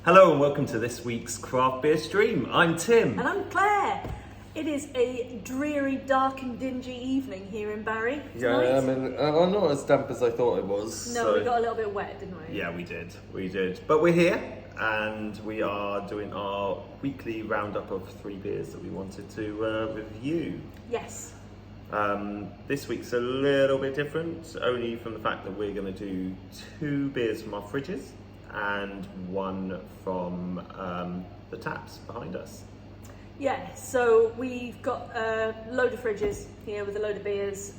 Hello and welcome to this week's Craft Beer Stream. I'm Tim. And I'm Claire. It is a dreary, dark and dingy evening here in Barry tonight. Yeah, I mean, I'm not as damp as I thought it was. No, we got a little bit wet, didn't we? Yeah, we did. But we're here and we are doing our weekly roundup of 3 beers that we wanted to review. Yes. This week's a little bit different, only from the fact that we're going to do 2 beers from our fridges and 1 from the taps behind us. Yeah, so we've got a load of fridges here with a load of beers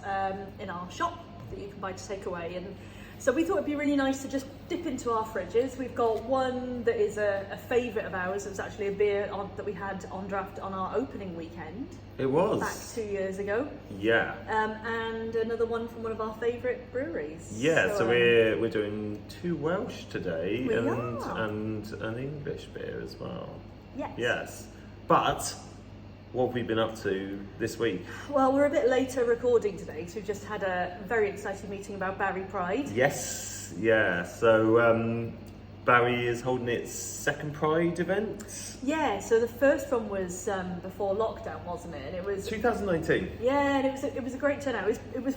in our shop that you can buy to take away. And so we thought it'd be really nice to just dip into our fridges. We've got one that is a favourite of ours. It was actually a beer that we had on draft on our opening weekend. It was. Back 2 years ago. Yeah. And another one from one of our favourite breweries. Yeah, so we're doing 2 Welsh today We and an English beer as well. Yes. Yes. But what have we been up to this week? Well, we're a bit later recording today, so we've just had a very exciting meeting about Barry Pride. Yes, yeah. So Barry is holding its second Pride event. Yeah, so the first one was before lockdown, wasn't it? And it was 2019. Yeah, and it was a great turnout. It was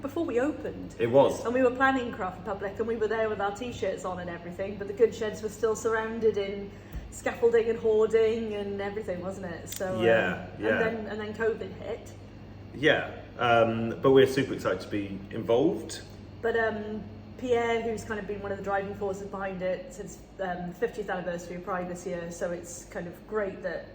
before we opened. It was. And we were planning Craft Republic, and we were there with our t-shirts on and everything. But the goods sheds were still surrounded in scaffolding and hoarding and everything, wasn't it? So yeah. And then COVID hit. Yeah, but we're super excited to be involved. But Pierre, who's kind of been one of the driving forces behind it since the 50th anniversary of Pride this year, so it's kind of great that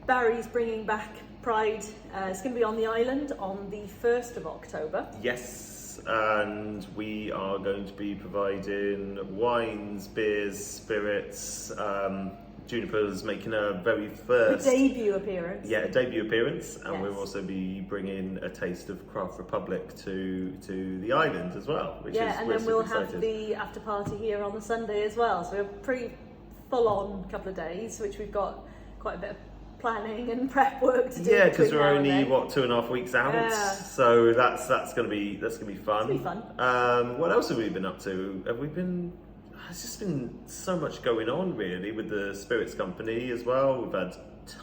Barry's bringing back Pride. It's going to be on the island on the 1st of October. Yes, and we are going to be providing wines, beers, spirits. Juniper's making a very first... A debut appearance. Yeah, a debut appearance, and Yes. we'll also be bringing a taste of Craft Republic to the island as well, which yeah, is and we're then we'll super have excited. the after party here on the Sunday as well. So we're pretty full on couple of days, which we've got quite a bit of planning and prep work to do. Yeah, because between we're now and only then. 2.5 weeks out, Yeah. so that's gonna be fun. It's gonna be fun. What else have we been up to? There's just been so much going on really with the spirits company as well. We've had a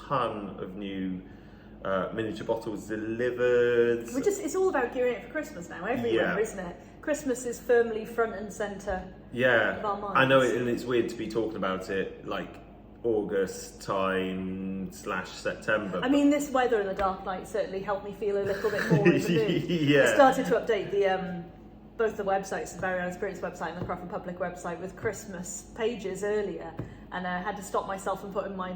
ton of new miniature bottles delivered. It's all about gearing it for Christmas now, everywhere, isn't it? Christmas is firmly front and centre of our minds. I know, and it's weird to be talking about it like August time / September. I mean, this weather and the dark night certainly helped me feel a little bit more in the mood. Yeah. I started to update the both the websites, the Barry Island Spirits website and the Craft Republic website, with Christmas pages earlier, and I had to stop myself and putting my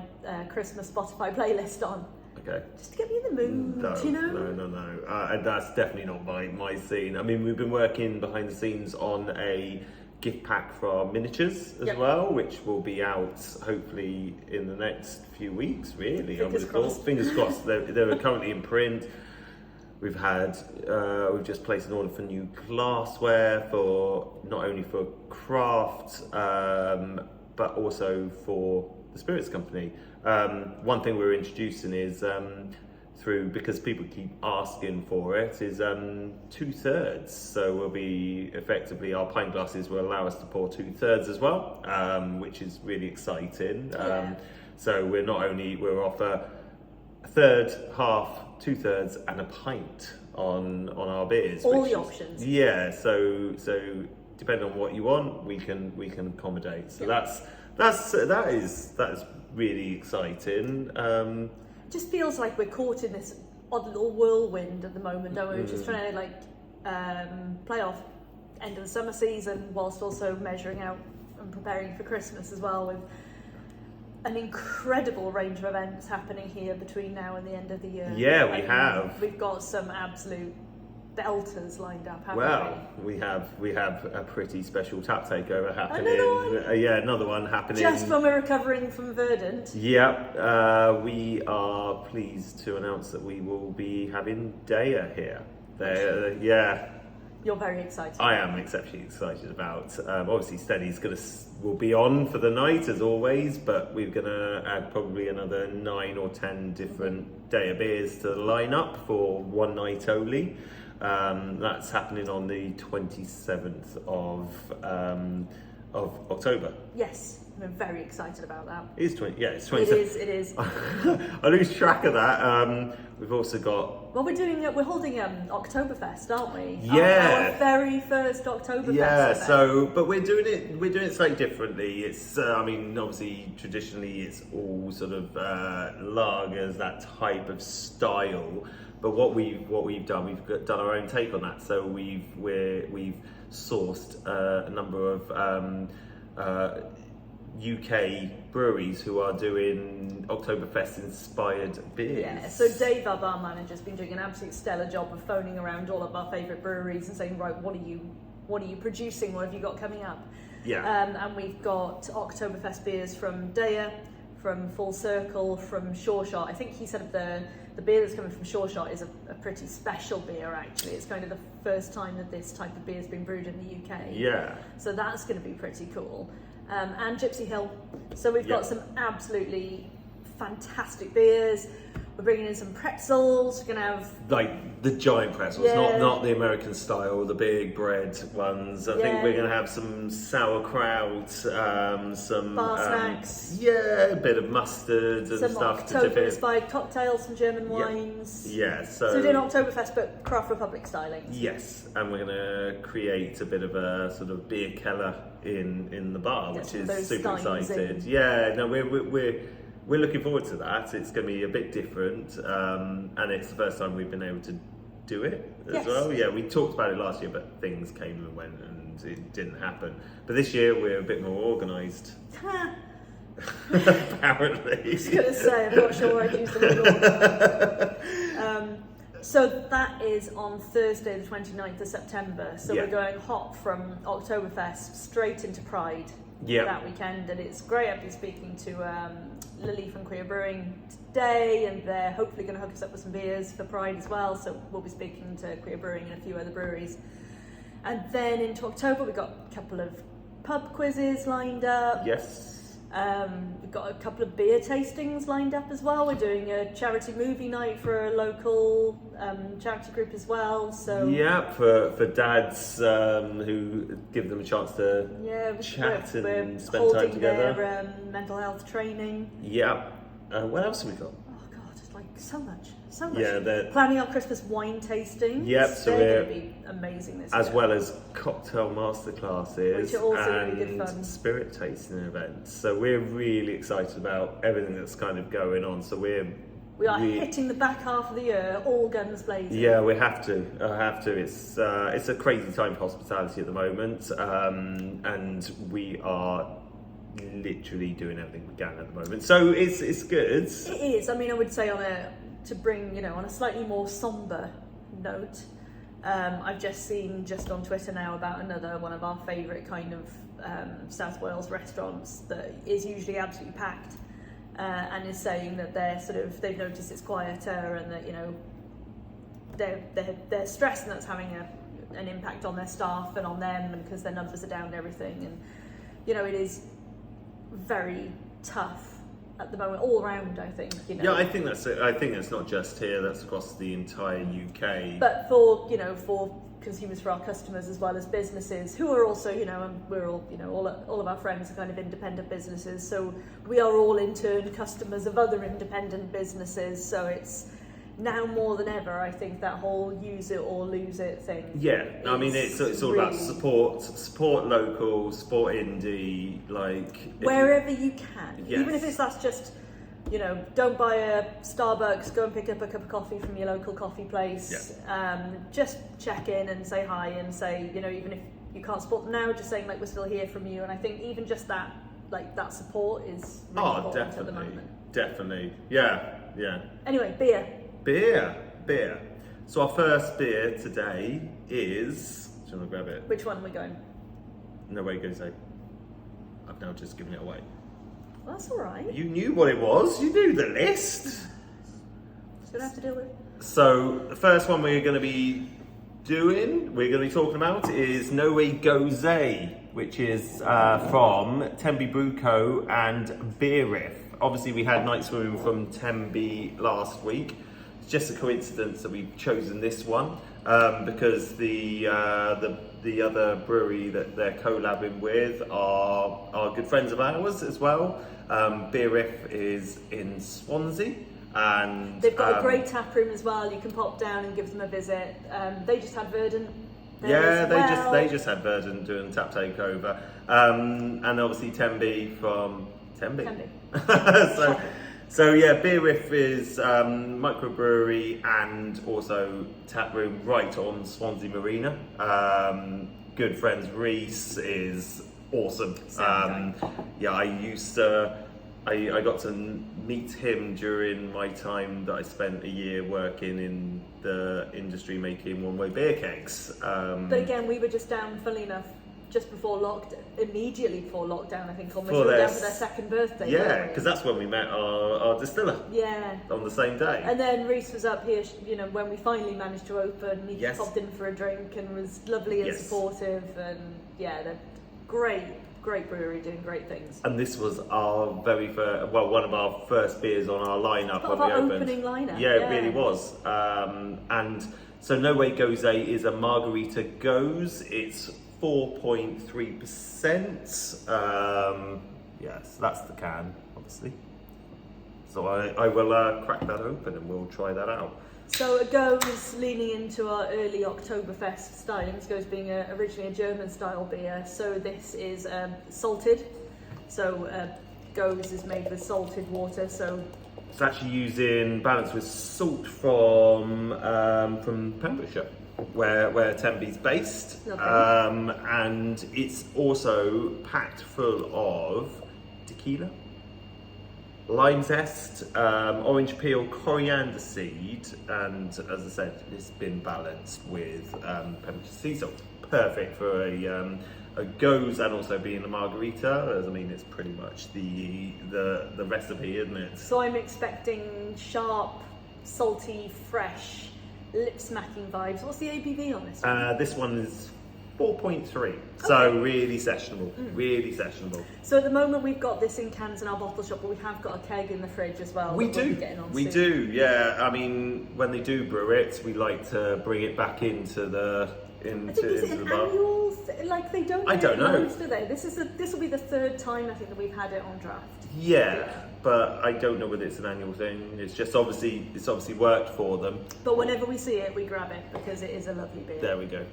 Christmas Spotify playlist on. Okay. Just to get me in the mood, you know? No. And that's definitely not my scene. I mean, we've been working behind the scenes on a gift pack for our miniatures as well, which will be out hopefully in the next few weeks, really. Fingers crossed. Fingers crossed. They're currently in print. We've just placed an order for new glassware for not only for craft, but also for the spirits company. One thing we're introducing is because people keep asking for it, is 2/3. So we'll be effectively, our pint glasses will allow us to pour 2/3 as well, which is really exciting. So we'll offer a third, half, 2/3 and a pint on our beers. All the options. Yeah, so depending on what you want, we can accommodate. So that is really exciting. It just feels like we're caught in this odd little whirlwind at the moment, don't we? We're just trying to play off end of the summer season whilst also measuring out and preparing for Christmas as well, with an incredible range of events happening here between now and the end of the year. Yeah, we have. We've got some absolute belters lined up, haven't we? We have a pretty special tap takeover happening. Another one? Another one happening. Just when we're recovering from Verdant. Yeah, we are pleased to announce that we will be having Daya here. You're very excited. I am exceptionally excited about. Obviously, Steady's will be on for the night as always, but we're gonna add probably another 9 or 10 different Daya beers to the lineup for one night only. That's happening on the 27th of October. Yes. I'm very excited about that. It is 20. Yeah, it's 27. It is. I lose track of that. We've also got. Well, we're holding Oktoberfest, aren't we? Yeah. Our very first Oktoberfest. Yeah. event. So, but we're doing it slightly differently. It's, I mean, obviously traditionally it's all sort of lagers, that type of style. But what we've done, we've done our own take on that. So we've sourced a number of UK breweries who are doing Oktoberfest inspired beers. Yeah, so Dave, our bar manager, has been doing an absolute stellar job of phoning around all of our favourite breweries and saying, right, what are you producing? What have you got coming up? Yeah. And we've got Oktoberfest beers from Daya, from Full Circle, from Sure Shot. I think he said the beer that's coming from Sure Shot is a pretty special beer, actually. It's kind of the first time that this type of beer has been brewed in the UK. Yeah. So that's going to be pretty cool. And Gypsy Hill. So we've got some absolutely fantastic beers. We're bringing in some pretzels. We're going to have... Like the giant pretzels, not the American style, the big bread ones. I think we're going to have some sauerkraut, some... bar snacks. Yeah, a bit of mustard and some stuff. Oktober-inspired cocktails, some German wines. Yeah, so we're doing Oktoberfest, but Craft Republic styling. Yes, and we're going to create a bit of a sort of beer keller in the bar, which is super excited. Yeah, no, we're looking forward to that. It's going to be a bit different, and it's the first time we've been able to do it as well. Yeah, we talked about it last year, but things came and went and it didn't happen. But this year we're a bit more organised. Apparently. I was going to say, I'm not sure I'd use the word. So that is on Thursday the 29th of September. So we're going hot from Oktoberfest straight into Pride that weekend. And it's great. I've been speaking to Lily from Queer Brewing today, and they're hopefully going to hook us up with some beers for Pride as well. So we'll be speaking to Queer Brewing and a few other breweries. And then into October, we've got a couple of pub quizzes lined up. Yes. We've got a couple of beer tastings lined up as well. We're doing a charity movie night for a local charity group as well. So for dads who give them a chance to chat and spend time together. Their mental health training. Yeah. What else have we got? Oh God, it's like so much. Yeah, planning our Christmas wine tasting. Yep, so they're going to be amazing this year. As well as cocktail masterclasses, which are also really good fun. Spirit tasting events. So we're really excited about everything that's kind of going on. So we are hitting the back half of the year, all guns blazing. Yeah, we have to. It's a crazy time for hospitality at the moment, and we are literally doing everything we can at the moment. So it's good. It is. I mean, I would say to bring, on a slightly more sombre note, I've just seen on Twitter now about another one of our favourite kind of South Wales restaurants that is usually absolutely packed, and is saying that they've noticed it's quieter, and that they're stressed, and that's having an impact on their staff and on them, and because their numbers are down and everything, and it is very tough at the moment, all around. I think. Yeah, I think that's not just here. That's across the entire UK. But for consumers, for our customers as well as businesses who are also, and we're all, all of our friends are kind of independent businesses. So we are all in turn customers of other independent businesses. So it's now more than ever, I think, that whole use it or lose it thing. Yeah, I mean, it's all really about support local, support indie, wherever you can. Yes. Even if that's just, don't buy a Starbucks, go and pick up a cup of coffee from your local coffee place. Yeah. Just check in and say hi, and say, even if you can't support them now, just saying we're still here from you. And I think even just that, that support is really important at the moment. Definitely. Yeah. Anyway, beer. So our first beer today is... Do you want to grab it? Which one are we going? No, Way Gosé. I've now just given it away. Well, that's all right. You knew what it was. You knew the list. Just going to have to deal with it. So the first one we're going to be talking about is Way Gosé, which is from Tenby Brew Co. and Riff. Obviously, we had Night Swimming from Tenby last week. Just a coincidence that we've chosen this one. because the other brewery that they're collabing with are good friends of ours as well. Riff is in Swansea, and they've got a great tap room as well. You can pop down and give them a visit. They just had Verdant. They just had Verdant doing tap takeover, and obviously Tenby from Tenby. So yeah, Riff is microbrewery and also tap room right on Swansea Marina. Good friends, Reese is awesome. I got to meet him during my time that I spent a year working in the industry making one-way beer kegs. But again, we were just down, funnily enough, just before immediately before lockdown, I think, almost. We were down for their second birthday. Yeah, because that's when we met our distiller. Yeah. On the same day. And then Reese was up here, when we finally managed to open. He popped in for a drink and was lovely and supportive. And yeah, they're great brewery doing great things. And this was our very first, one of our first beers on our lineup when we opened. Opening lineup. Yeah, it really was. And so No Way Gosé is a Margarita Goes. It's 4.3%. Yes, that's the can, obviously. So I will crack that open and we'll try that out. So it goes leaning into our early Oktoberfest stylings, goes being originally a German style beer. So this is salted. So goes is made with salted water. So it's actually using balance with salt from Pembrokeshire, where Tenby's based, and it's also packed full of tequila, lime zest, orange peel, coriander seed, and as I said, it's been balanced with Pembrokeshire sea salt. Perfect for a goes, and also being a margarita. As I mean, it's pretty much the recipe, isn't it? So I'm expecting sharp, salty, fresh, lip-smacking vibes. What's the ABV on this one? This one is 4.3, so really sessionable, really sessionable. So at the moment we've got this in cans in our bottle shop, but we have got a keg in the fridge as well. We do, yeah. I mean, when they do brew it, we like to bring it back into the I think is it an annual like they don't. I don't know. Loads, do they? This will be the third time I think that we've had it on draft. Yeah, but I don't know whether it's an annual thing. It's just obviously worked for them. But whenever we see it, we grab it because it is a lovely beer. There we go.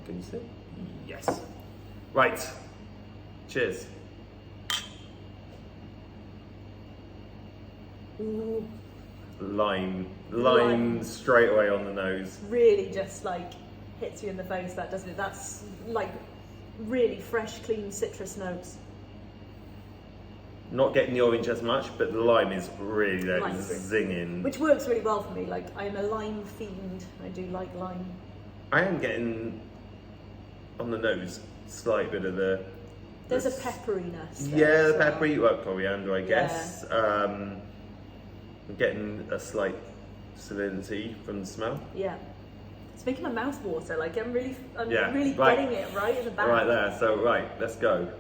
Can you see? Yes. Right. Cheers. Ooh. Lime straight away on the nose. Really just like hits you in the face, that doesn't it? That's like really fresh, clean citrus notes. Not getting the orange as much, but the lime is really there, zinging. Which works really well for me. Like, I'm a lime fiend. I do like lime. I am getting on the nose slight bit of the. There's a pepperiness. Yeah, the peppery, coriander, I guess. I'm getting a slight salinity from the smell. Yeah. It's making my mouth water. Like, I'm really right. getting it right in the back. Right there. So, let's go.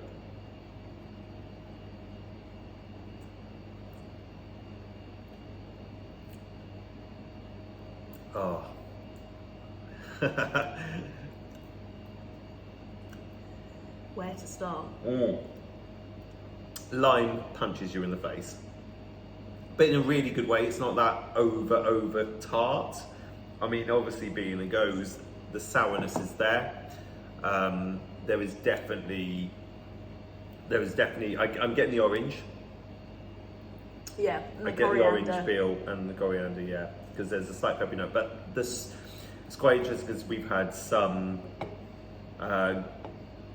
Oh. Where to start? Lime punches you in the face, but in a really good way. It's not that over tart. I mean, obviously being a goes, the sourness is there. There is definitely. I'm getting the orange. Yeah, I get the orange feel and the coriander. Yeah, because there's a slight pepper note. But this it's quite interesting because we've had some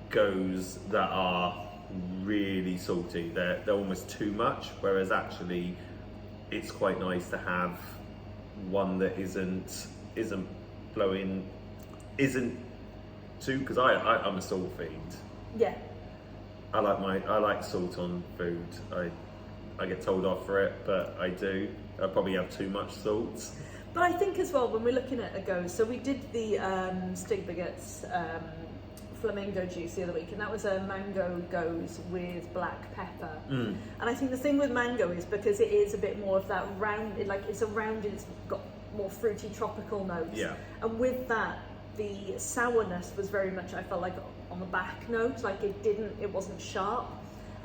goes that are really salty. They're almost too much. Whereas actually, it's quite nice to have one that isn't blowing, isn't too. Because I'm a salt fiend. Yeah. I like salt on food. I get told off for it, but I do. I probably have too much salt. But I think as well, when we're looking at a goes, so we did the Stigbergets flamingo juice the other week, and that was a mango goes with black pepper. And I think the thing with mango is because it is a bit more of that round, like it's a rounded, it's got more fruity tropical notes. Yeah. And with that, the sourness was very much, I felt like, on the back note, like it wasn't sharp.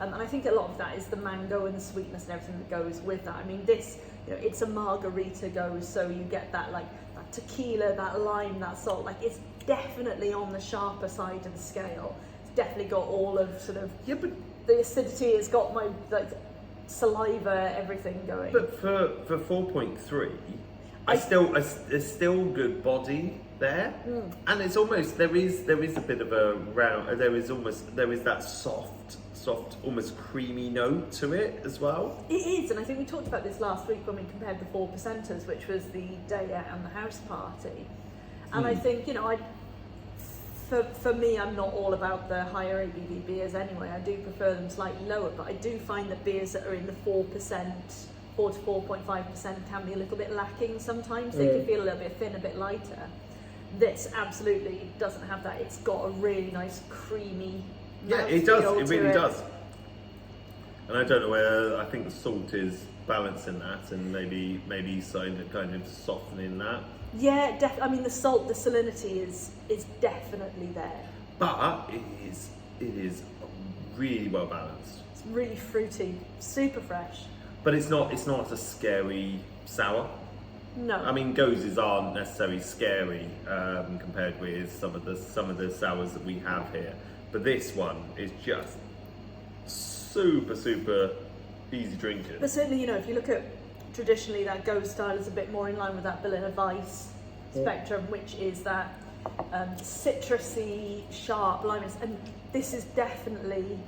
And I think a lot of that is the mango and the sweetness and everything that goes with that. I mean, this, it's a margarita goes, so you get that like that tequila, that lime, that salt. Like it's definitely on the sharper side of the scale. It's definitely got all of sort of the acidity. It's got my like saliva, everything going. But for 4.3, there's still good body there, and it's almost there is a bit of a round. There is that soft, almost creamy note to it as well. It is, and I think we talked about this last week when we compared the 4%ers, which was the day out and the house party. And I think for me, I'm not all about the higher ABV beers anyway. I do prefer them slightly lower, but I do find that beers that are in the 4%, 4 to 4.5% can be a little bit lacking sometimes. They can feel a little bit thin, a bit lighter. This absolutely doesn't have that. It's got a really nice creamy. Yeah, it does. It really does. And I don't know whether I think the salt is balancing that, and maybe kind of softening that. Yeah, I mean the salinity is definitely there. But it is really well balanced. It's really fruity, super fresh. But it's not a scary sour. No. I mean, Goses aren't necessarily scary compared with some of the sours that we have here. But this one is just super easy drinking. But certainly, if you look at traditionally that Gose style is a bit more in line with that Berliner Weiss spectrum, which is that citrusy, sharp limeous, and this is definitely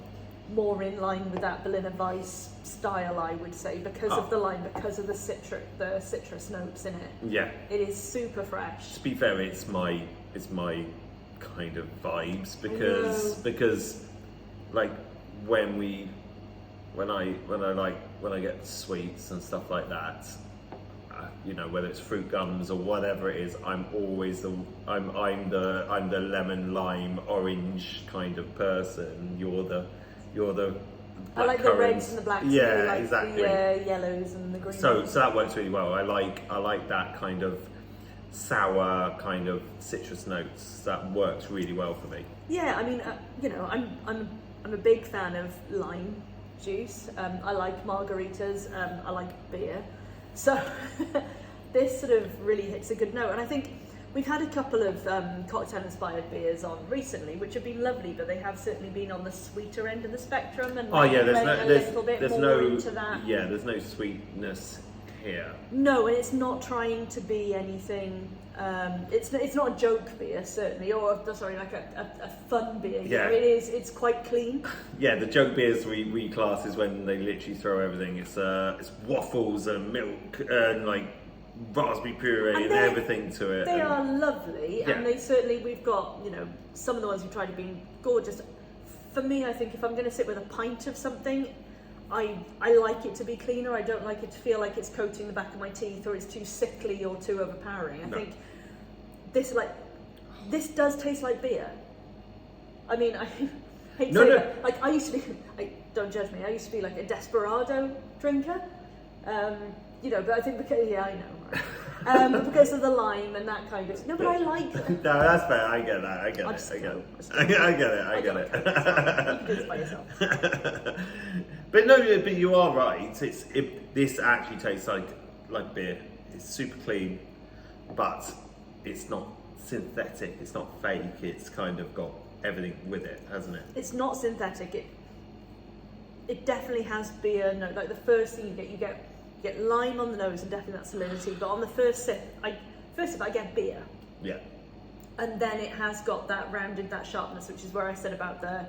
more in line with that Berliner Weiss style, I would say, because of the lime, because of the citrus notes in it. Yeah. It is super fresh. To be fair, it's my kind of vibes because like when I get sweets and stuff like that, whether it's fruit gums or whatever it is, I'm always I'm the lemon, lime, orange kind of person. You're the I like the reds and the blacks. Yeah, like exactly. The yellows and the greens. So that works really well. I like that kind of sour kind of citrus notes. That works really well for me. Yeah, I mean, I'm a big fan of lime juice. I like margaritas. I like beer. So this sort of really hits a good note. And I think we've had a couple of cocktail-inspired beers on recently, which have been lovely, but they have certainly been on the sweeter end of the spectrum, and there's no sweetness here. No, and it's not trying to be anything. It's not a joke beer certainly, or like a fun beer. Yeah, it's quite clean. Yeah, the joke beers we class is when they literally throw everything. It's waffles and milk and like raspberry puree and everything to it. They are lovely, and they certainly, we've got, some of the ones we've tried have been gorgeous. For me, I think if I'm going to sit with a pint of something, I like it to be cleaner. I don't like it to feel like it's coating the back of my teeth, or it's too sickly or too overpowering. I think this does taste like beer. I mean, I hate to say that. Like, I used to be, don't judge me, I used to be like a Desperado drinker. But I think because, I know, because of the lime and that kind of. No, but I like it. No, that's fair. I get that. I get it. You can do this by yourself. But you are right. This actually tastes like beer. It's super clean, but it's not synthetic. It's not fake. It's kind of got everything with it, hasn't it? It's not synthetic. It definitely has beer note. Like the first thing you get lime on the nose and definitely that salinity, but on the first sip I get beer. Yeah. And then it has got that rounded, that sharpness, which is where I said about the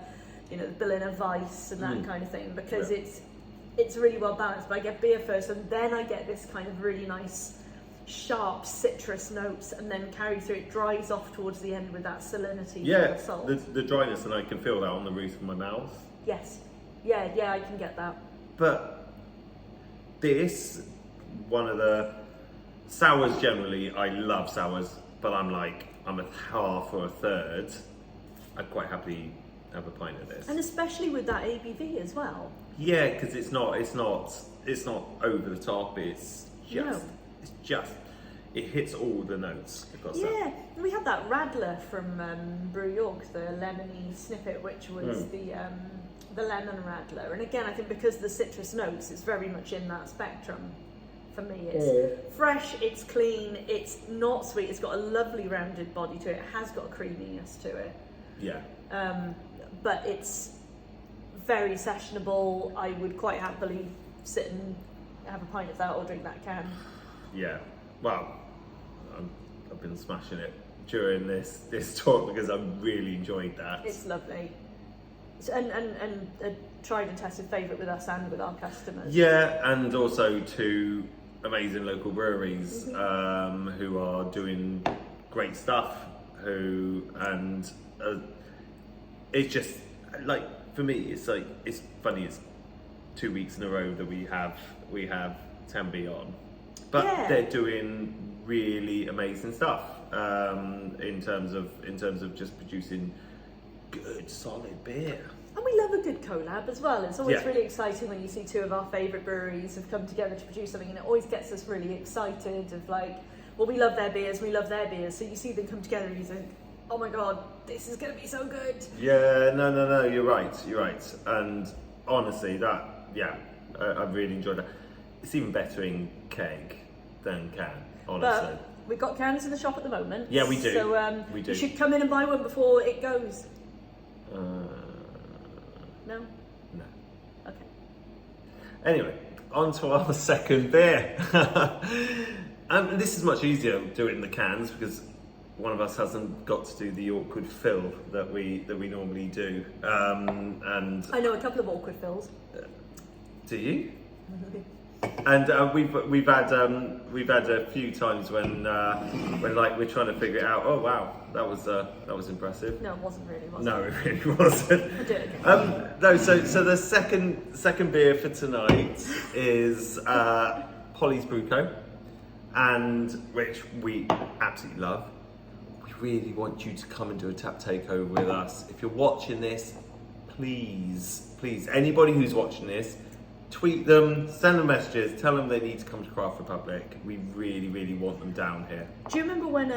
Berliner Weiss and that kind of thing, because it's really well balanced. But I get beer first, and then I get this kind of really nice sharp citrus notes, and then carry through. It dries off towards the end with that salinity. Yeah, salt. The dryness, and I can feel that on the roof of my mouth. Yes. Yeah, I can get that. But this, one of the sours generally, I love sours, but I'm a half or a third. I'd quite happily have a pint of this. And especially with that ABV as well. Yeah, because it's not over the top. It's just it hits all the notes. I've got to say. Yeah, we had that Radler from Brew York, the lemony snippet, which was the lemon Radler. And again, I think because of the citrus notes, it's very much in that spectrum. For me, it's fresh, it's clean, it's not sweet, it's got a lovely rounded body to it, it has got a creaminess to it. Yeah. But it's very sessionable. I would quite happily sit and have a pint of that or drink that can. Yeah. Well, I've been smashing it during this talk because I really enjoyed that. It's lovely. And a tried and tested favourite with us and with our customers. Yeah, and also two amazing local breweries who are doing great stuff. It's just like, for me, it's like, it's funny. It's 2 weeks in a row that we have Tenby on, but they're doing really amazing stuff in terms of just producing good solid beer. And we love a good collab as well. It's always really exciting when you see two of our favourite breweries have come together to produce something, and it always gets us really excited of like, well, we love their beers, so you see them come together and you think, oh my god, this is going to be so good. Yeah, no, you're right. And honestly, I really enjoyed that. It's even better in keg than can, honestly. But we've got cans in the shop at the moment. Yeah, we do. So we do. You should come in and buy one before it goes. No? No. Okay. Anyway, on to our second beer. This is much easier to do it in the cans because one of us hasn't got to do the awkward fill that we normally do. And I know a couple of awkward fills. Do you? And we've had a few times when like we're trying to figure it out. Oh wow, that was impressive. No, it wasn't really. Was No, it really wasn't. I do it again. No, so the second beer for tonight is Polly's Brew Co, and which we absolutely love. We really want you to come and do a tap takeover with us. If you're watching this, please, anybody who's watching this, tweet them, send them messages, tell them they need to come to Craft Republic. We really, really want them down here. Do you remember when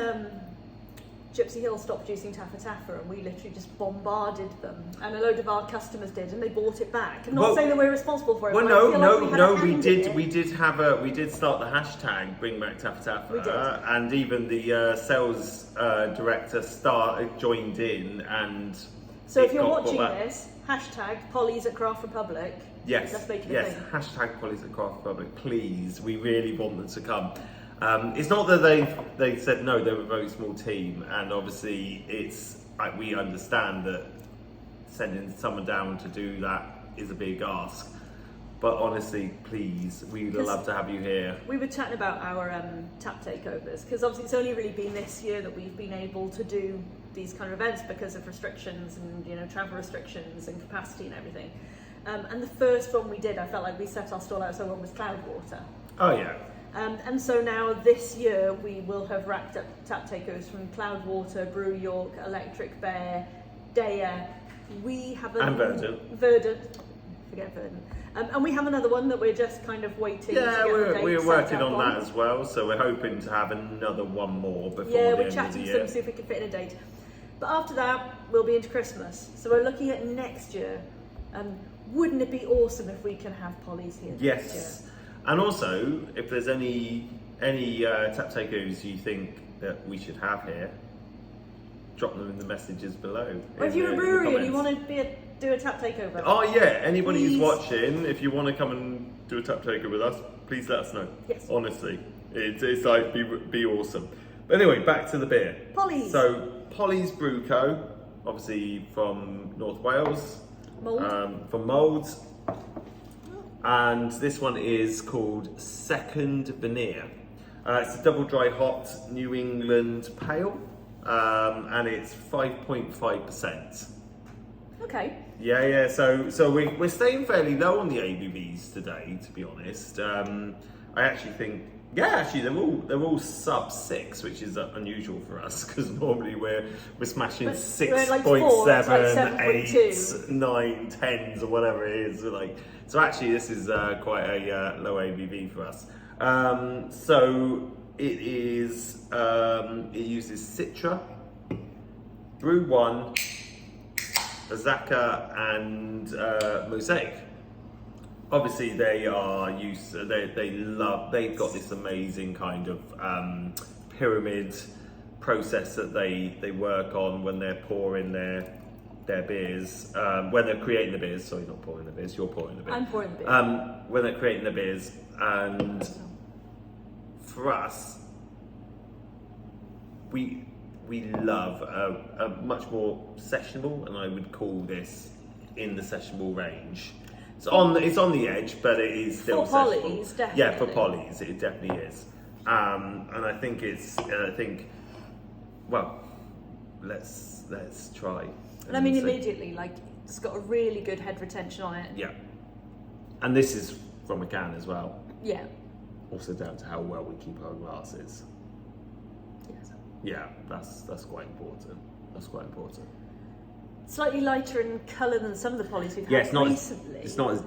Gypsy Hill stopped producing Taffa Taffa and we literally just bombarded them, and a load of our customers did, and they bought it back? I'm not saying that we're responsible for it. Well, no, we did start the hashtag Bring Back Taffa Taffa, we did. And even the sales director joined in, and so if you're watching this, hashtag Polly's at Craft Republic. Yes, let's make it a thing. Hashtag Polly's at Craft Republic, please. We really want them to come. It's not that they said no; they're a very small team, and obviously it's like, we understand that sending someone down to do that is a big ask. But honestly, please, we'd love to have you here. We were chatting about our tap takeovers, because obviously it's only really been this year that we've been able to do these kind of events because of restrictions and travel restrictions and capacity and everything. And the first one we did, I felt like we set our stall out so well, was Cloudwater. Oh yeah. And so now this year we will have racked up tap takeovers from Cloudwater, Brew York, Electric Bear, Daya. We have and Verdant. Forget Verdant. And we have another one that we're just kind of waiting. Yeah, we're working on that as well. So we're hoping to have another one more before the we're end of the chatting year. to them, see if we can fit in a date. But after that, we'll be into Christmas. So we're looking at next year. Wouldn't it be awesome if we can have Polly's here next year? Yes. And also, if there's any tap takeovers you think that we should have here, drop them in the messages below. Or if you're a brewery and you want to do a tap takeover. Oh yeah, anybody who's watching, if you want to come and do a tap takeover with us, please let us know. Yes. Honestly, it's like be awesome. But anyway, back to the beer. Polly's. So Polly's Brew Co, obviously from North Wales. From Moulds. And this one is called Second Veneer. It's a double dry hot New England pale, and it's 5.5%. Okay. Yeah. So we're staying fairly low on the ABVs today, to be honest. I actually think, they're all sub 6, which is unusual for us because normally we're smashing 6.7, 8, 9, 10s or whatever it is. So actually this is quite a low ABV for us. So it is, it uses Citra, Brew 1, Azaka and Mosaic. Obviously they are used, they've got this amazing kind of pyramid process that they work on when they're pouring their beers, when they're creating the beers, sorry, not pouring the beers, you're pouring the beers. I'm pouring the beer. When they're creating the beers, and for us, we love a much more sessionable, and I would call this in the sessionable range. It's on the edge, but it is still for pollies, sessionable. definitely. Yeah, for pollies, it definitely is. And I think well, let's try. And I mean, immediately, like, it's got a really good head retention on it. Yeah. And this is from a can as well. Yeah. Also down to how well we keep our glasses. Yes. Yeah, that's quite important. That's quite important. Slightly lighter in colour than some of the pollies we've had recently. It's not as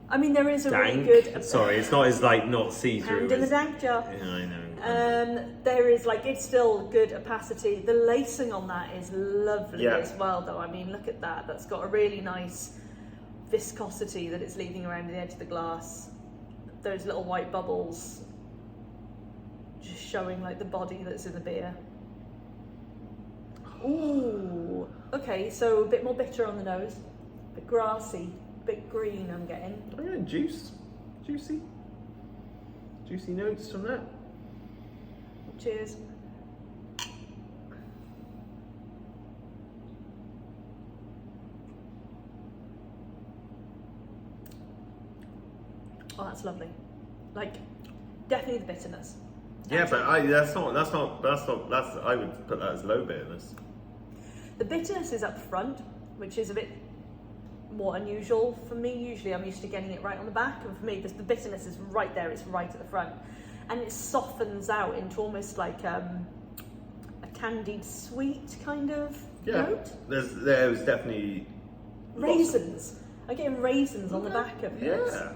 I mean, there is a dank. really good. Sorry, it's not as like not see-through. Hand in the dank jar. Yeah, I know. There is like, it's still good opacity. The lacing on that is lovely as well, though. I mean, look at that. That's got a really nice viscosity that it's leaving around the edge of the glass. Those little white bubbles just showing like the body that's in the beer. Ooh, okay, so a bit more bitter on the nose, a bit grassy, a bit green I'm getting. Oh yeah, juicy notes from that. Cheers. Oh, that's lovely. Like, definitely the bitterness. Yeah, but I would put that as low bitterness. The bitterness is up front, which is a bit more unusual for me. Usually I'm used to getting it right on the back, and for me the bitterness is right there, it's right at the front. And it softens out into almost like a candied sweet kind of note. There's definitely raisins. I'm getting raisins on the back of this. Yeah,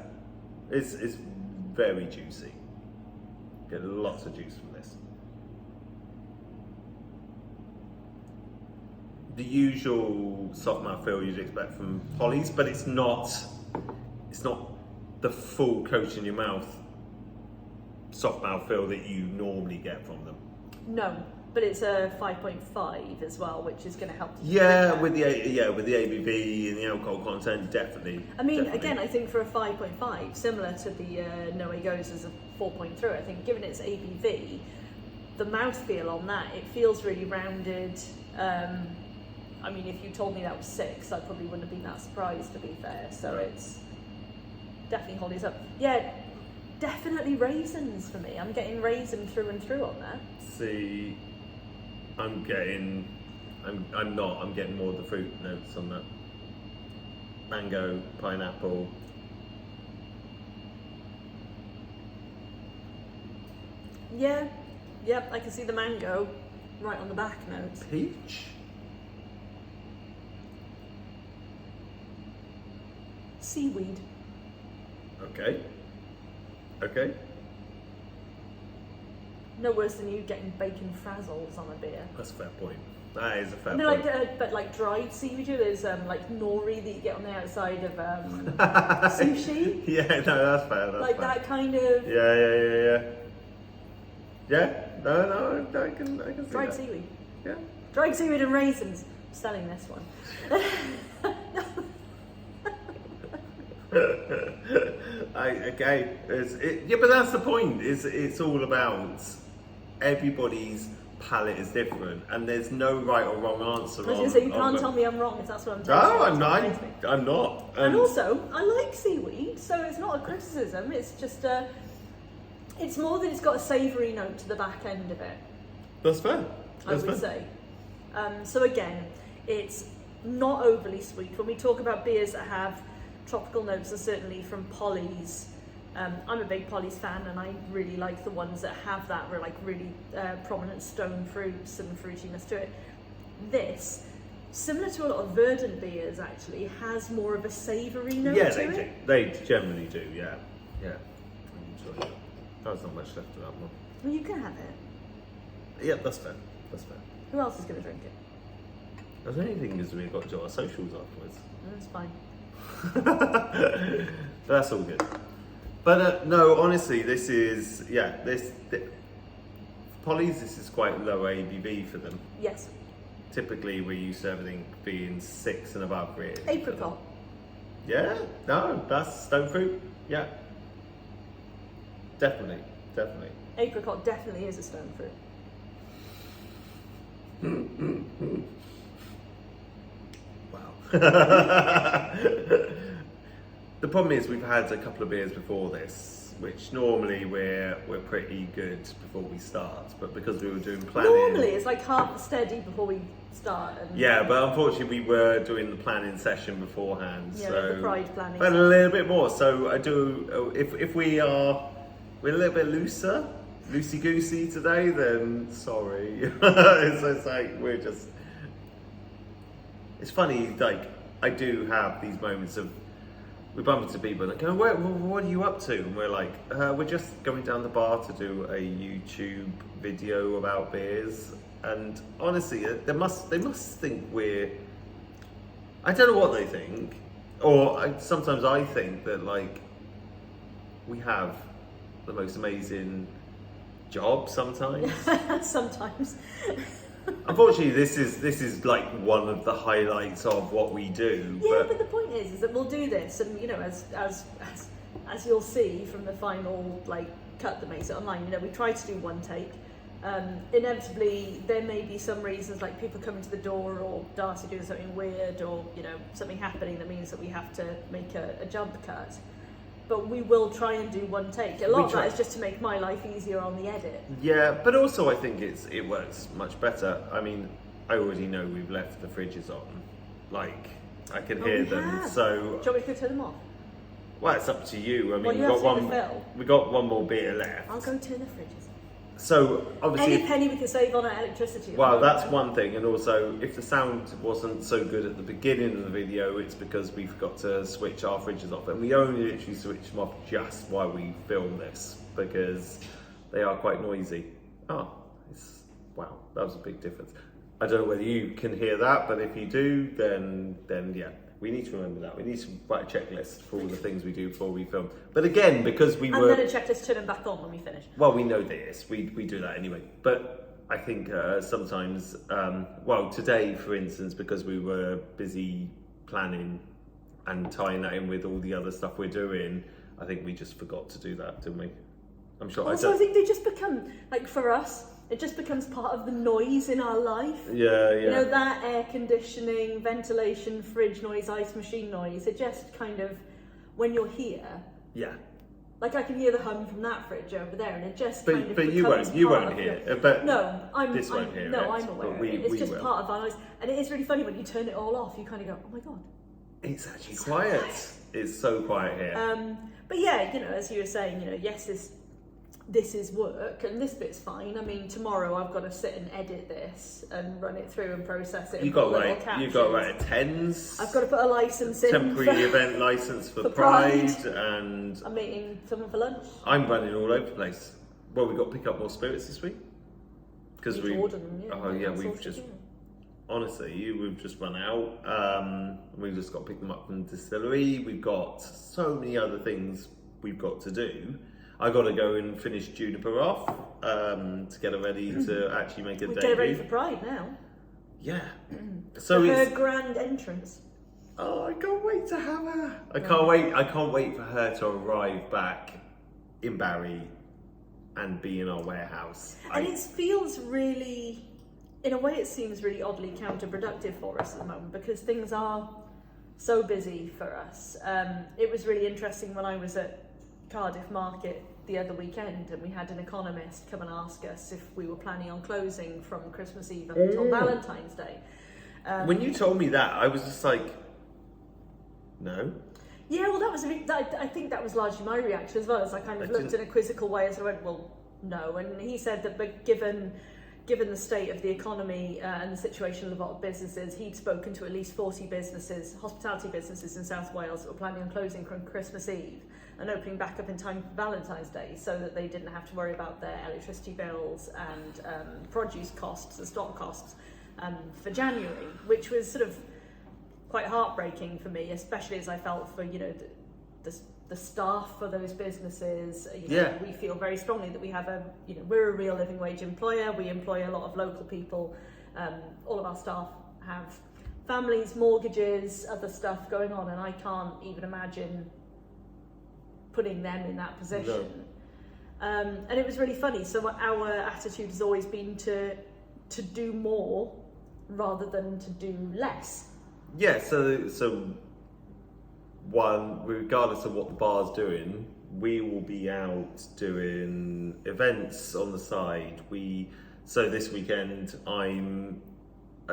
it's very juicy. Get lots of juice from this. The usual soft mouthfeel you'd expect from pollies, but it's not the full coat in your mouth soft mouthfeel that you normally get from them. No, but it's a 5.5 as well, which is going to help. With the ABV and the alcohol content, definitely. I mean, definitely. again, I think for a 5.5, similar to the Way Gosé as a 4.3, I think given its ABV, the mouthfeel on that, it feels really rounded. I mean, if you told me that was 6, I probably wouldn't have been that surprised, to be fair. So It's definitely holds up. Yeah, definitely raisins for me. I'm getting raisin through and through on that. See, I'm getting more of the fruit notes on that. Mango, pineapple. Yeah, yep, I can see the mango right on the back notes. Peach. Seaweed. Okay. No worse than you getting bacon frazzles on a beer. That's a fair point. That is a fair They're point. like, but like dried seaweed, there's like nori that you get on the outside of sushi. Yeah, no, that's fair. Like fair. That kind of. Yeah. Yeah, no, I can see dried that. Seaweed. Yeah. Dried seaweed and raisins. I'm selling this one. But that's the point. It's all about everybody's palate is different, and there's no right or wrong answer. I was going to say, you can't tell me I'm wrong if that's what I'm tasting. No, I'm not. And also, I like seaweed, so it's not a criticism. It's just it's more that it's got a savoury note to the back end of it. That's fair. I would say. So again, it's not overly sweet. When we talk about beers that have tropical notes, and certainly from pollies, I'm a big pollies fan, and I really like the ones that have that really prominent stone fruits and fruitiness to it. This, similar to a lot of verdant beers, actually has more of a savoury note to it. Yeah, they generally do. Yeah. There's not much left of that one. Well, you can have it. Yeah, that's fair. That's fair. Who else is going to drink it? I don't think because we've got to do our socials afterwards. That's fine. But that's all good. But no, honestly, this is Polly's. This is quite low ABV for them. Yes. Typically, we're used to everything being 6 and above, really. Apricot. Yeah, no, that's stone fruit. Yeah, definitely. Apricot definitely is a stone fruit. Wow. The problem is we've had a couple of beers before this, which normally we're pretty good before we start, but because we were doing planning. Normally it's like half steady before we start. And yeah, but unfortunately we were doing the planning session beforehand. Yeah, so the pride planning. But a little bit more. So I do. If we're a little bit loosey goosey today, then sorry. it's like we're just. It's funny. Like I do have these moments of. We bump into people and they go, what are you up to? And we're like, we're just going down the bar to do a YouTube video about beers. And honestly, they must think we're, I don't know what they think. Or sometimes I think that like, we have the most amazing job sometimes. Sometimes. Unfortunately, this is like one of the highlights of what we do. Yeah, but the point is that we'll do this, and you know, as you'll see from the final like cut that makes it online, you know, we try to do one take. Inevitably, there may be some reasons like people coming to the door, or Darcy doing something weird, or you know, something happening that means that we have to make a jump cut. But we will try and do one take. A lot of that is just to make my life easier on the edit. Yeah, but also I think it works much better. I mean, I already know we've left the fridges on. Like, I can hear them. Have. So, do you want me to go turn them off? Well, it's up to you. I mean, Well, we got one more beer left. I'll go turn the fridges. So obviously, any penny we can save on our electricity. Well, that's one thing, and also if the sound wasn't so good at the beginning of the video, it's because we've got to switch our fridges off, and we only literally switch them off just while we film this because they are quite noisy. Wow, that was a big difference. I don't know whether you can hear that, but if you do, then yeah. We need to remember that. We need to write a checklist for all the things we do before we film. But again, because we were... And then a checklist to turn them back on when we finish. Well, we know this. We do that anyway. But I think sometimes... today, for instance, because we were busy planning and tying that in with all the other stuff we're doing, I think we just forgot to do that, didn't we? I'm sure... Also, I think they just become, like for us... It just becomes part of the noise in our life. Yeah. You know, that air conditioning, ventilation, fridge noise, ice machine noise, it just kind of, when you're here... Yeah. Like I can hear the hum from that fridge over there, and it just kind of But becomes you part won't of hear it. it. But no, I'm this won't hear it. No, I'm aware of it. It's just will. part of our noise. And it is really funny when you turn it all off, you kind of go, oh my God. It's actually quiet. It's so quiet here. But yeah, you know, as you were saying, you know, yes, this is work and this bit's fine. I mean, tomorrow I've got to sit and edit this and run it through and process it. You got to write a TENS. I've got to put a license in. Temporary event license for Pride, and I'm meeting someone for lunch. I'm running all over the place. Well, we got to pick up more spirits this week because we ordered them. Yeah, we've just honestly we've just run out. We've just got to pick them up from the distillery. We've got so many other things we've got to do. I got to go and finish Juniper off to get her ready to actually make a debut. Get her ready for Pride now. Yeah. So her grand entrance. Oh, I can't wait to have her. I can't wait for her to arrive back in Barry and be in our warehouse. And it feels really, in a way, it seems really oddly counterproductive for us at the moment because things are so busy for us. It was really interesting when I was at Cardiff Market the other weekend and we had an economist come and ask us if we were planning on closing from Christmas Eve up until Valentine's Day. When you told me that, I was just like, no. Yeah, well, I think that was largely my reaction as well, as I kind of looked in a quizzical way as I went, well, no. And he said that, but given the state of the economy and the situation of a lot of businesses, he'd spoken to at least 40 businesses, hospitality businesses in South Wales that were planning on closing from Christmas Eve and opening back up in time for Valentine's Day, so that they didn't have to worry about their electricity bills and produce costs and stock costs for January, which was sort of quite heartbreaking for me, especially as I felt for the staff for those businesses. We feel very strongly that we have we're a real living wage employer. We employ a lot of local people. All of our staff have families, mortgages, other stuff going on, and I can't even imagine putting them in that position. No. And it was really funny. So our attitude has always been to do more rather than to do less. Yeah, so one, regardless of what the bar's doing, we will be out doing events on the side. So this weekend I'm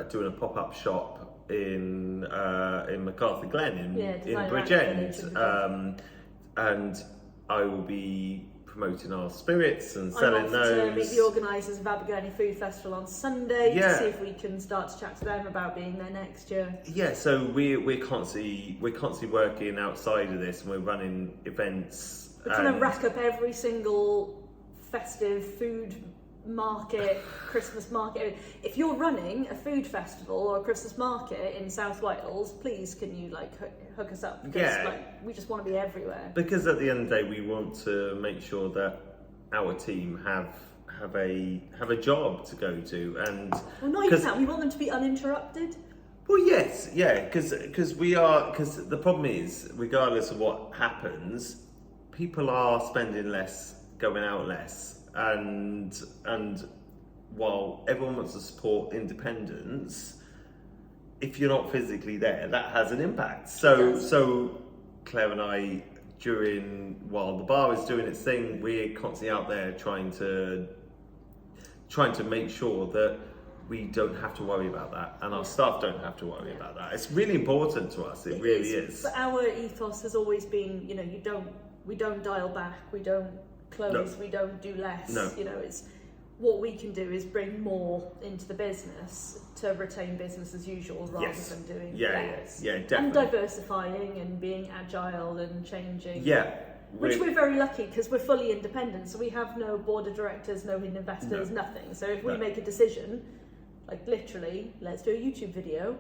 doing a pop-up shop in MacArthur Glen in Bridgend, and I will be promoting our spirits and selling those. To meet the organisers of Abergavenny Food Festival on Sunday to see if we can start to chat to them about being there next year. Yeah, so we're constantly working outside of this, and we're running events. We're trying to rack up every single festive food market, Christmas market. If you're running a food festival or a Christmas market in South Wales, please can you hook us up, because we just want to be everywhere. Because at the end of the day, we want to make sure that our team have a job to go to, and not even that, we want them to be uninterrupted. Well, yes, yeah, because the problem is, regardless of what happens, people are spending less, going out less. And while everyone wants to support independence, if you're not physically there, that has an impact. So Claire and I, while the bar is doing its thing, we're constantly out there trying to make sure that we don't have to worry about that, and our staff don't have to worry about that. It's really important to us. It really is. But our ethos has always been, we don't dial back, we don't close, we don't do less. No. It's what we can do is bring more into the business to retain business as usual rather than doing less. Yeah, definitely. And diversifying and being agile and changing. Yeah. Which we're very lucky, because we're fully independent, so we have no board of directors, no hidden investors, nothing. So if we make a decision, literally, let's do a YouTube video,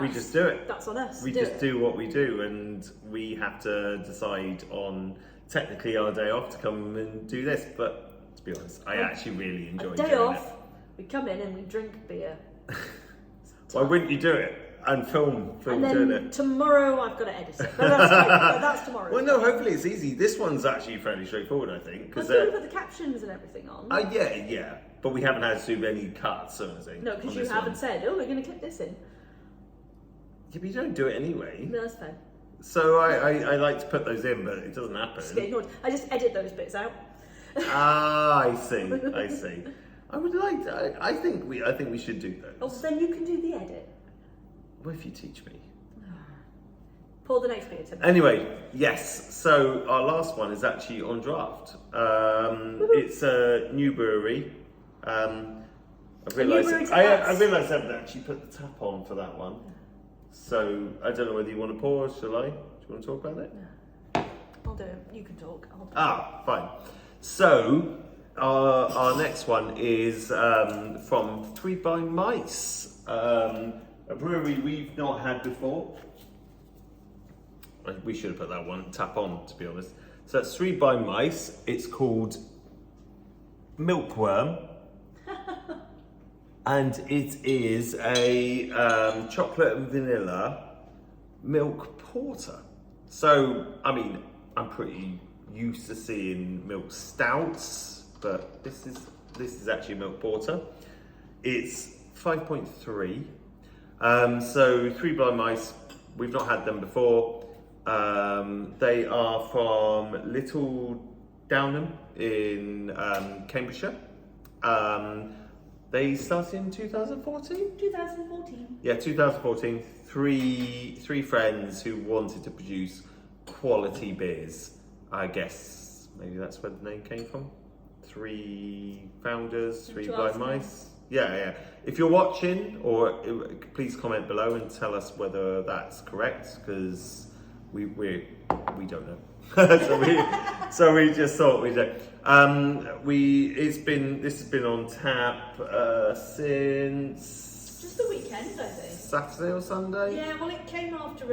we just do it. That's on us. We just do what we do, and we have to decide on technically our day off to come and do this. But to be honest, I actually really enjoy doing it. Day off, we come in and we drink beer. Why wouldn't you do it? And film and then doing it. Tomorrow I've got to edit it. But that's tomorrow. Well, no, hopefully it's easy. This one's actually fairly straightforward, I think. Because we put the captions and everything on. Yeah. But we haven't had to do any cuts or anything. No, because you haven't said, we're going to clip this in. Yeah, but you don't do it anyway. No, that's fair. So I like to put those in, but it doesn't happen. Just get ignored. I just edit those bits out. I see. I would like to, I think we should do those. Oh, then you can do the edit. What if you teach me? Pour the next beer to me. Anyway, yes. So our last one is actually on draft. It's a new brewery. I realised I haven't actually put the tap on for that one. So I don't know whether you want to pour, shall I? Do you want to talk about it? No. I'll do it. You can talk. Fine. So our next one is from Three by Mice. A brewery we've not had before. We should have put that one tap on, to be honest. So it's Three by Mice. It's called Milkworm. And it is a chocolate and vanilla milk porter. So, I mean, I'm pretty used to seeing milk stouts, but this is actually a milk porter. It's 5.3. So Three Blind Mice, we've not had them before. They are from Little Downham in Cambridgeshire. They started in 2014? 2014. Yeah, 2014. Three friends who wanted to produce quality beers. I guess maybe that's where the name came from. Three founders, Three Blind Mice. Yeah. If you're watching, or please comment below and tell us whether that's correct, because we don't know. so we just thought we'd do. This has been on tap since just the weekend, I think. Saturday or Sunday. Yeah, well, it came after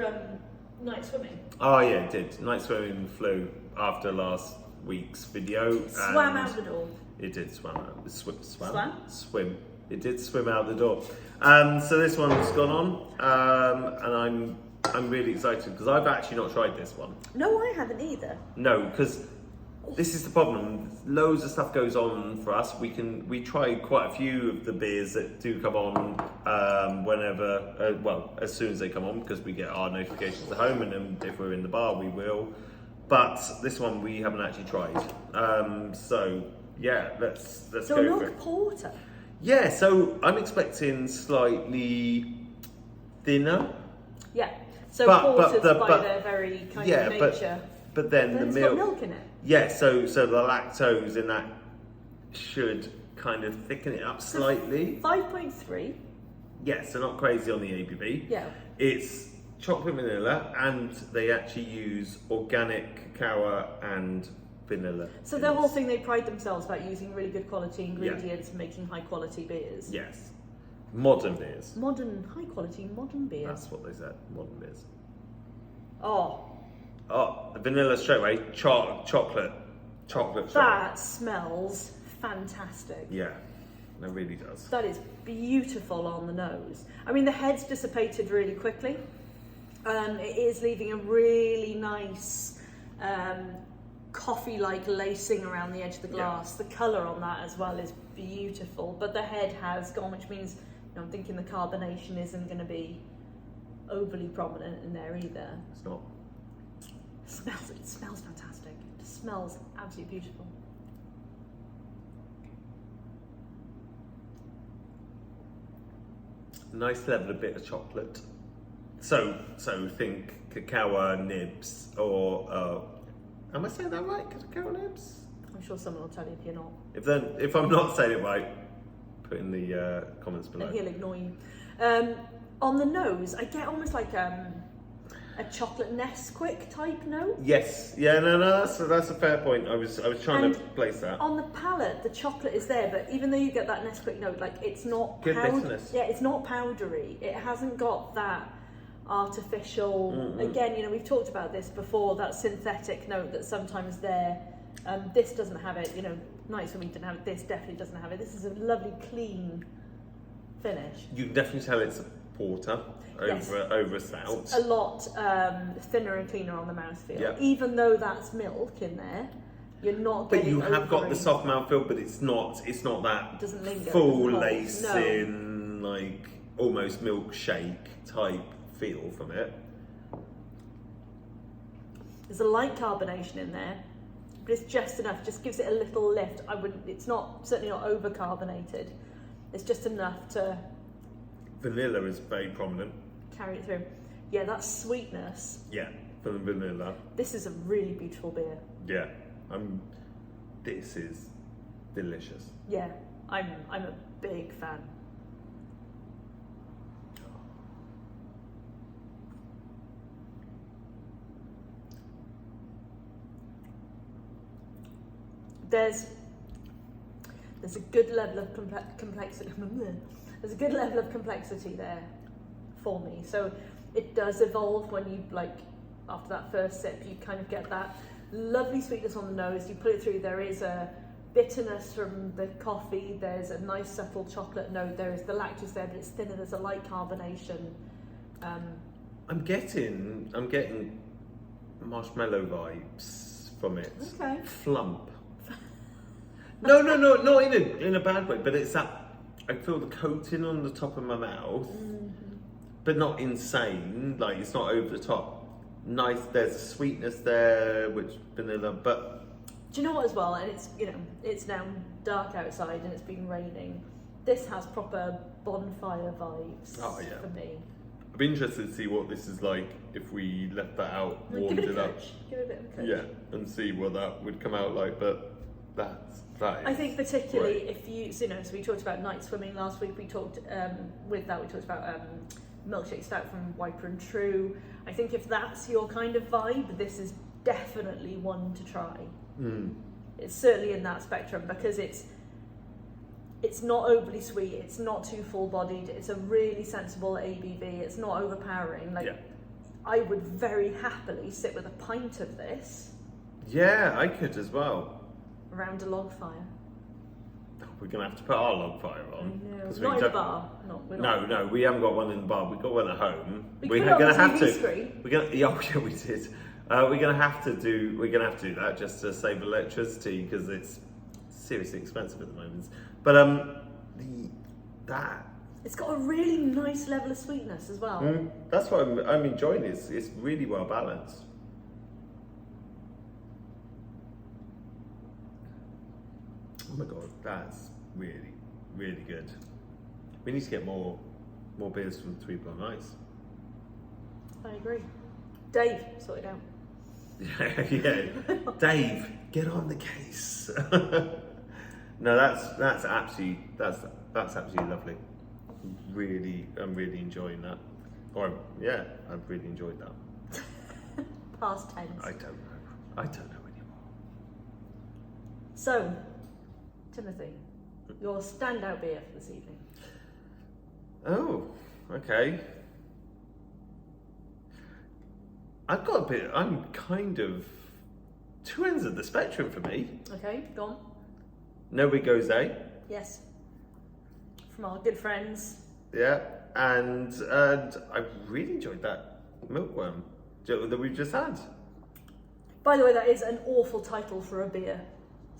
night swimming. Oh yeah, it did. Night swimming flew after last week's video. Swam out the door. It did swim out. Swim. It did swim out the door. So this one's gone on, and I'm really excited because I've actually not tried this one. No, I haven't either. No, because this is the problem. Loads of stuff goes on for us. We try quite a few of the beers that do come on whenever, as soon as they come on, because we get our notifications at home, and then if we're in the bar, we will. But this one we haven't actually tried. So yeah, let's go for it. So porter. Yeah, so I'm expecting slightly thinner. Yeah. So porters by their very kind of nature. But then the it's milk. got milk in it. Yeah, so the lactose in that should kind of thicken it up slightly. 5.3. Yeah, so not crazy on the ABV. Yeah. It's chocolate vanilla, and they actually use organic cacao and vanilla. So the whole thing, they pride themselves about using really good quality ingredients and making high quality beers. Yes. Modern beers. High quality modern beers. That's what they said, modern beers. Oh, vanilla straight away, chocolate straight that smells fantastic. Yeah, it really does. That is beautiful on the nose. I mean, the head's dissipated really quickly. It is leaving a really nice coffee-like lacing around the edge of the glass. Yeah. The colour on that as well is beautiful, but the head has gone, which means I'm thinking the carbonation isn't going to be overly prominent in there either. It's not. It smells fantastic. It smells absolutely beautiful. Nice level of bit of chocolate. So think cacao nibs, or am I saying that right? Cacao nibs? I'm sure someone will tell you if you're not. If I'm not saying it right, put in the comments below. And he'll ignore you. On the nose, I get almost like a chocolate Nesquik type note. Yes. Yeah. No. That's a fair point. I was trying to place that. On the palate, the chocolate is there, but even though you get that Nesquik note, like it's not bitterness. Yeah, it's not powdery. It hasn't got that artificial. Mm-hmm. Again, we've talked about this before. That synthetic note that's sometimes there. This doesn't have it. Night Swimming didn't have it. This definitely doesn't have it. This is a lovely, clean finish. You can definitely tell it's a porter over a stout. It's a lot thinner and cleaner on the mouthfeel. Yeah. Even though that's milk in there, you're not But getting you have got the soft mouthfeel, but it's not that it doesn't linger, full lacing, like almost milkshake type feel from it. There's a light carbonation in there, but it's just enough. Just gives it a little lift. It's certainly not over carbonated. It's just enough to. Vanilla is very prominent. Carry it through. Yeah, that sweetness. Yeah, for the vanilla. This is a really beautiful beer. Yeah, this is delicious. Yeah, I'm a big fan. There's a good level of complexity. There's a good level of complexity there for me. So it does evolve when you after that first sip, you kind of get that lovely sweetness on the nose. You put it through. There is a bitterness from the coffee. There's a nice subtle chocolate note. There is the lactose there, but it's thinner. There's a light carbonation. I'm getting marshmallow vibes from it. Okay. Flump. No, not in a bad way, but it's that I feel the coating on the top of my mouth, but not insane. Like it's not over the top. Nice. There's a sweetness there, which vanilla, but. Do you know what as well? And it's now dark outside and it's been raining. This has proper bonfire vibes for me. I'm interested to see what this is like if we left that out, warmed it up. Give it a bit of a coach. Yeah, and see what that would come out like. But that is. I think particularly if you, so we talked about night swimming last week. We talked about milkshake stout from Wiper and True. I think if that's your kind of vibe, this is definitely one to try. It's certainly in that spectrum because it's not overly sweet, it's not too full-bodied, it's a really sensible ABV, it's not overpowering. Like, I would very happily sit with a pint of this. Yeah, I could as well. Around a log fire. We're going to have to put our log fire on. Not in the bar. No, we haven't got one in the bar. We've got one at home. We're going to have to. We're going. Yeah, we did. We're going to have to do. We're going to have to do that just to save electricity because it's seriously expensive at the moment. But it's got a really nice level of sweetness as well. That's what I'm enjoying. It's really well balanced. Oh my god, that's really, really good. We need to get more beers from 3 Blind Mice. I agree. Dave, sort it out. Yeah. Dave, get on the case. No, that's absolutely lovely. I'm really enjoying that. I've really enjoyed that. Past tense. I don't know anymore. So, Timothy, your standout beer for this evening. Oh, okay. I'm kind of two ends of the spectrum for me. Okay, go on. No Way Gosé. Yes. From our good friends. Yeah, and I really enjoyed that milkworm that we've just had. By the way, that is an awful title for a beer.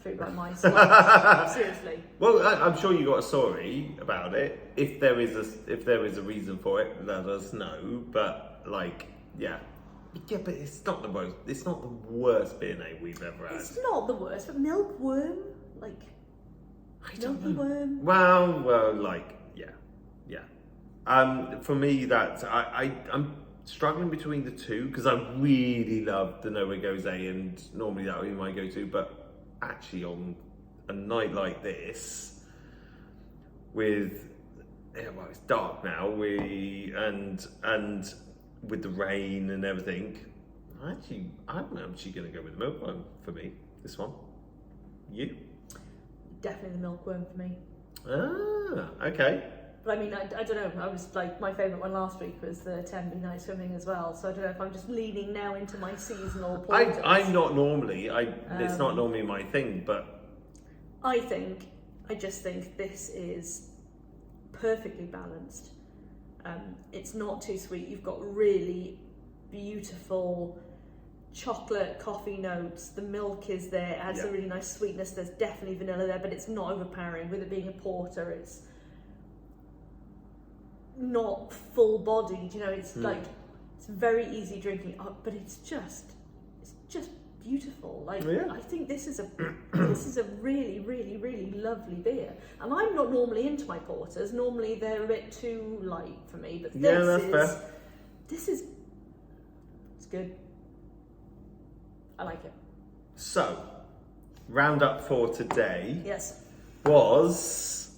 3 Blind Mice. Like, seriously. Well, I'm sure you got a story about it. If there is a reason for it, let us know. But but it's not the most. It's not the worst beer name we've ever had. It's not the worst, but milkworm, I don't know. Worm. Well, for me, that's I'm struggling between the two because I really love the No Way Gosé, and normally that would be my go-to. But actually, on a night like this, it's dark now. And with the rain and everything, I'm actually going to go with the milkworm for me. This one, you? Definitely the milkworm for me. Ah, okay. But I mean, I don't know. I was my favourite one last week was the Tenby night swimming as well. So I don't know if I'm just leaning now into my seasonal porters. I'm not normally. It's not normally my thing, but I just think this is perfectly balanced. It's not too sweet. You've got really beautiful chocolate coffee notes. The milk is there. It adds a really nice sweetness. There's definitely vanilla there, but it's not overpowering. With it being a porter, it's not full bodied. It's it's very easy drinking, but it's just beautiful. I think this is a really, really, really lovely beer. And I'm not normally into my porters. Normally they're a bit too light for me, but this is it's good. I like it. So, roundup for today. Yes. Was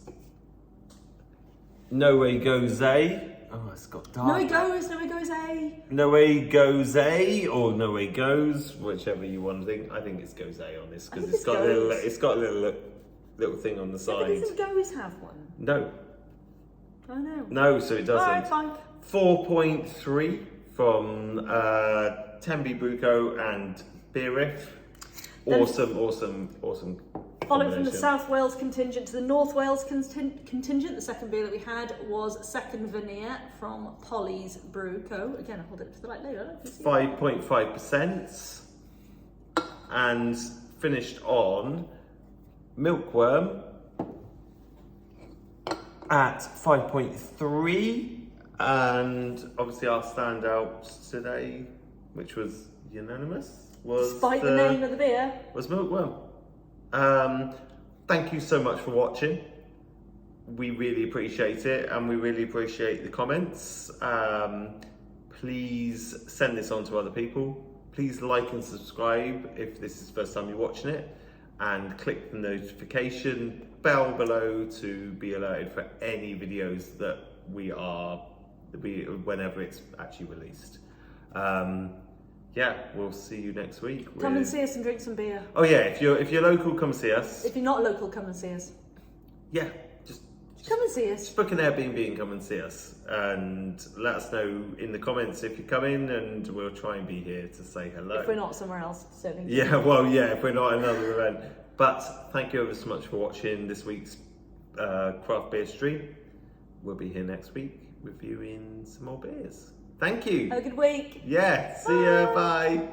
No Way Gosé. Oh, it's got dark. No Way Goes, No Way Gosé. No Way Gosé or No Way Goes, whichever you want to think. I think it's Gosé on this because it's got a little thing on the side. But doesn't Goes have one? No. Oh no. No, so it doesn't. Alright, fine. 4.3 from Tenby Brew Co and Riff. Awesome. Following from the South Wales contingent to the North Wales contingent, the second beer that we had was Second Veneer from Polly's Brew Co. Again, I hold it to the light later. 5.5%. And finished on Milkworm at 5.3. And obviously our standouts today, which was unanimous, was despite the name of the beer, was Milkworm. Thank you so much for watching. We really appreciate it, and we really appreciate the comments. Please send this on to other people. Please like and subscribe if this is the first time you're watching it, and click the notification bell below to be alerted for any videos that we are whenever it's actually released. Yeah, we'll see you next week. Come and see us and drink some beer. Oh yeah, if you're local, come see us. If you're not local, come and see us. Yeah, just come and see us. Just book an Airbnb and come and see us, and let us know in the comments if you come in, and we'll try and be here to say hello. If we're not somewhere else serving. Yeah, well, yeah, if we're not at another event. But thank you ever so much for watching this week's craft beer stream. We'll be here next week reviewing some more beers. Thank you. Have a good week. Yeah, see ya, bye.